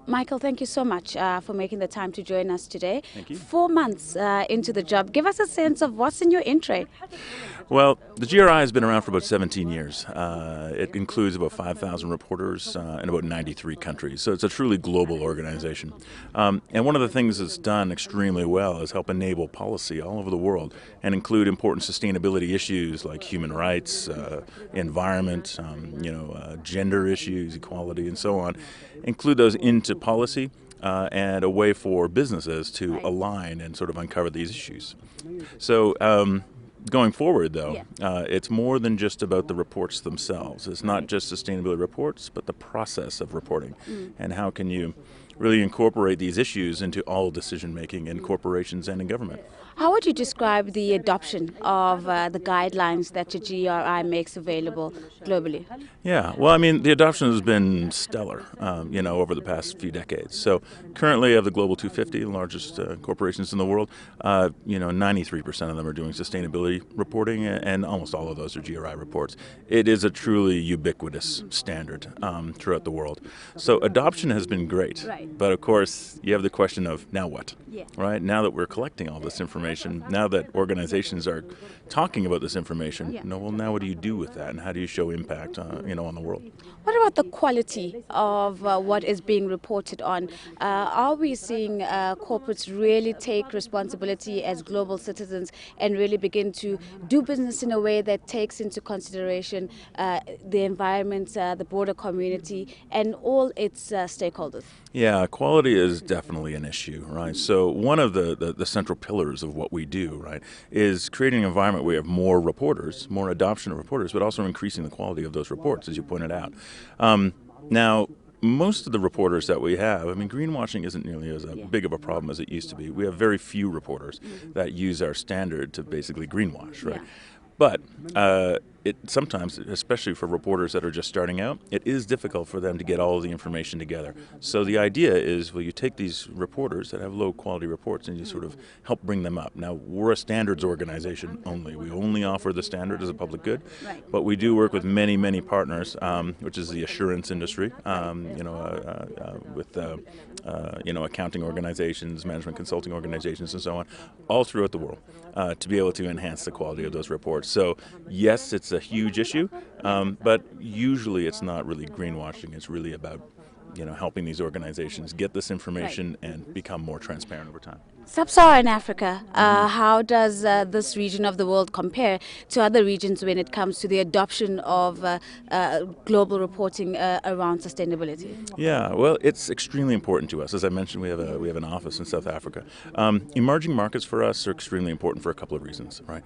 Michael, thank you so much for making the time to join us today. Thank you. 4 months into the job, give us a sense of what's in your in tray. Well, the GRI has been around for about 17 years. It includes about 5,000 reporters in about 93 countries, so it's a truly global organization. And one of the things it's done extremely well is help enable policy all over the world and include important sustainability issues like human rights, environment, gender issues, equality, and so on. Include those into policy and a way for businesses to align and sort of uncover these issues. So going forward, though, it's more than just about the reports themselves. It's not just sustainability reports, but the process of reporting. And how can you really incorporate these issues into all decision making in corporations and in government? How would you describe the adoption of the guidelines that your GRI makes available globally? Yeah, well, I mean, the adoption has been stellar, over the past few decades. So currently of the Global 250, the largest corporations in the world, 93% of them are doing sustainability reporting, and almost all of those are GRI reports. It is a truly ubiquitous standard throughout the world. So adoption has been great, but of course, you have the question of now what, right? Now that we're collecting all this information, now that organizations are talking about this information, now what do you do with that, and how do you show impact on the world? What about the quality of what is being reported on? Are we seeing corporates really take responsibility as global citizens and really begin to do business in a way that takes into consideration the environment, the broader community, and all its stakeholders? Yeah, quality is definitely an issue, right? So one of the central pillars of what we do, right, is creating an environment where we have more reporters, more adoption of reporters, but also increasing the quality of those reports, as you pointed out. Now, most of the reporters that we have, I mean, greenwashing isn't nearly as big of a problem as it used to be. We have very few reporters that use our standard to basically greenwash, right? But it sometimes, especially for reporters that are just starting out, it is difficult for them to get all of the information together. So the idea is, well, you take these reporters that have low quality reports and you sort of help bring them up. Now, we're a standards organization only. We only offer the standard as a public good, but we do work with many, many partners, which is the assurance industry, with accounting organizations, management consulting organizations, and so on, all throughout the world, to be able to enhance the quality of those reports. So yes, it's a huge issue, but usually it's not really greenwashing. It's really about helping these organizations get this information and become more transparent over time. Sub-Saharan Africa, how does this region of the world compare to other regions when it comes to the adoption of global reporting around sustainability? Yeah, well, it's extremely important to us. As I mentioned, we have an office in South Africa. Emerging markets for us are extremely important for a couple of reasons, right?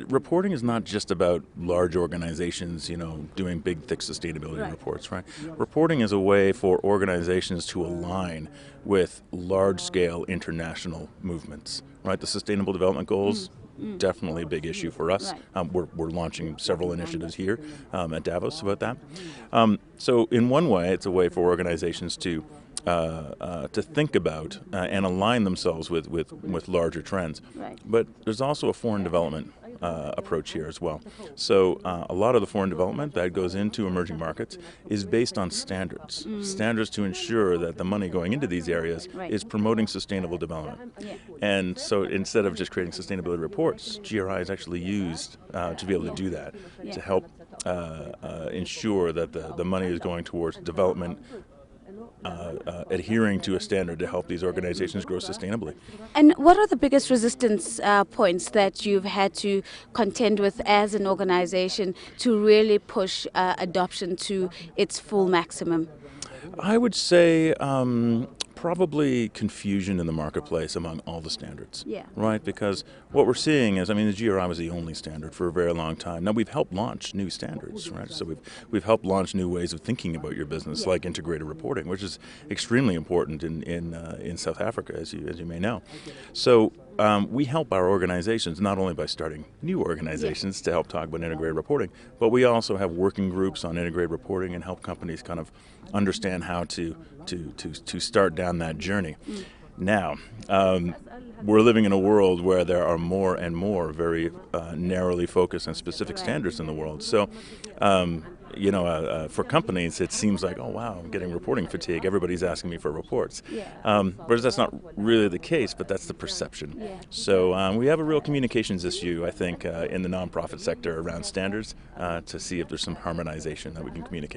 Reporting is not just about large organizations, doing big, thick sustainability reports, right? Reporting is a way for organizations to align with large-scale international movements, right? The Sustainable Development Goals, definitely a big issue for us. We're launching several initiatives here at Davos about that. So in one way, it's a way for organizations to think about and align themselves with larger trends. But there's also a foreign development approach here as well. So a lot of the foreign development that goes into emerging markets is based on standards. Standards to ensure that the money going into these areas is promoting sustainable development. And so instead of just creating sustainability reports, GRI is actually used to be able to do that, to help ensure that the money is going towards development, adhering to a standard to help these organizations grow sustainably. And what are the biggest resistance points that you've had to contend with as an organization to really push adoption to its full maximum? I would say probably confusion in the marketplace among all the standards, right? Because what we're seeing is, I mean, the GRI was the only standard for a very long time. Now we've helped launch new standards, right? So we've helped launch new ways of thinking about your business, like integrated reporting, which is extremely important in South Africa, as you may know. So we help our organizations not only by starting new organizations to help talk about integrated reporting, but we also have working groups on integrated reporting and help companies kind of understand how to start down that journey. Now, we're living in a world where there are more and more very narrowly focused and specific standards in the world. So for companies, it seems like, oh wow, I'm getting reporting fatigue. Everybody's asking me for reports. Yeah. Whereas that's not really the case, but that's the perception. Yeah. So we have a real communications issue, I think, in the nonprofit sector around standards to see if there's some harmonization that we can communicate.